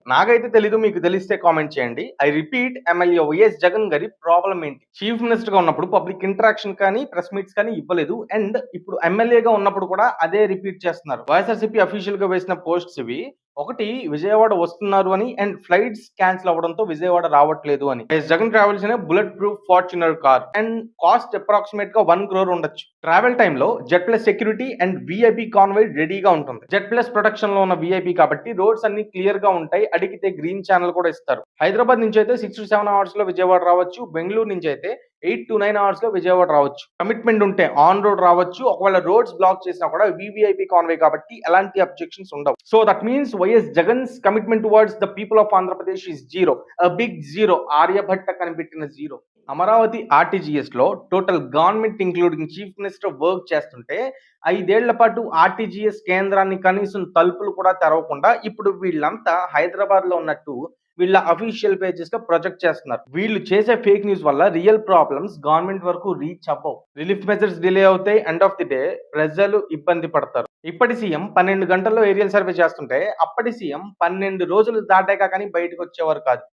నాకైతే తెలీదు. మీకు తెలిస్తే కామెంట్ చేయండి. I repeat MLA YS Jagan గారి ప్రాబ్లమ్ ఏంటి? చీఫ్ మినిస్టర్‌గా ఉన్నప్పుడు పబ్లిక్ ఇంటరాక్షన్ కానీ, ప్రెస్ మీట్స్ కానీ ఇవ్వలేదు. అండ్ ఇప్పుడు ఎమ్మెల్యేగా ఉన్నప్పుడు కూడా అదే రిపీట్ చేస్తున్నారు. వైఎస్ఆర్‌సీపీ అఫీషియల్‌గా వేసిన పోస్ట్స్ ఇవి. ఒకటి విజయవాడ వస్తున్నారు అని అండ్ ఫ్లైట్స్ క్యాన్సిల్ అవ్వడంతో విజయవాడ రావట్లేదు అని. వైఎస్ జగన్ ట్రావెల్స్ అనే bullet proof Fortuner car and cost approximate గా 1 crore ఉండొచ్చు. ట్రావెల్ టైమ్ లో Z plus security and VIP convoy రెడీగా ఉంటుంది. జెడ్ ప్లస్ ప్రొటెక్షన్ లో ఉన్న విఐపి కాబట్టి రోడ్స్ అన్ని క్లియర్ గా ఉంటాయి. అడిగితే గ్రీన్ ఛానల్ కూడా ఇస్తారు. హైదరాబాద్ నుంచి అయితే 6 to 7 hours లో విజయవాడ రావచ్చు. బెంగళూరు నుంచి అయితే 8 to 9 hours లో విజయవాడ రావచ్చు. కమిట్మెంట్ ఉంటే ఆన్ రోడ్ రావచ్చు. ఒకవేళ రోడ్స్ బ్లాక్ చేసినా కూడా వివిఐపి కాన్వే కాబట్టి ఎలాంటి అబ్జెక్షన్స్ ఉండవు. So that means YS Jagan's commitment towards the people of Andhra Pradesh is zero. Big zero. Aryabhata కనిపెట్టిన జీరో. అమరావతి ఆర్టీజీఎస్ లో total government including chief minister work చేస్తుంటే 5 ఏళ్ల పాటు ఆర్టీజీఎస్ కేంద్రాన్ని కనీసం తలుపులు కూడా తెరవకుండా ఇప్పుడు వీళ్ళంతా హైదరాబాద్ లో ఉన్నట్టు వీళ్ళ అఫీషియల్ పేజెస్ లో ప్రొజెక్ట్ చేస్తున్నారు. వీళ్ళు చేసే ఫేక్ న్యూస్ వల్ల రియల్ ప్రాబ్లమ్స్ గవర్నమెంట్ వరకు రీచ్ అవ్వవు. రిలీఫ్ మెజర్స్ డిలే అవుతాయి. ఎండ్ ఆఫ్ ది డే ప్రజలు ఇబ్బంది పడతారు. ఇప్పటి సీఎం 12 గంటల్లో ఏరియల్ సర్వే చేస్తుంటే అప్పటి సీఎం 12 రోజులు దాటాక కానీ బయటకు వచ్చేవారు కాదు.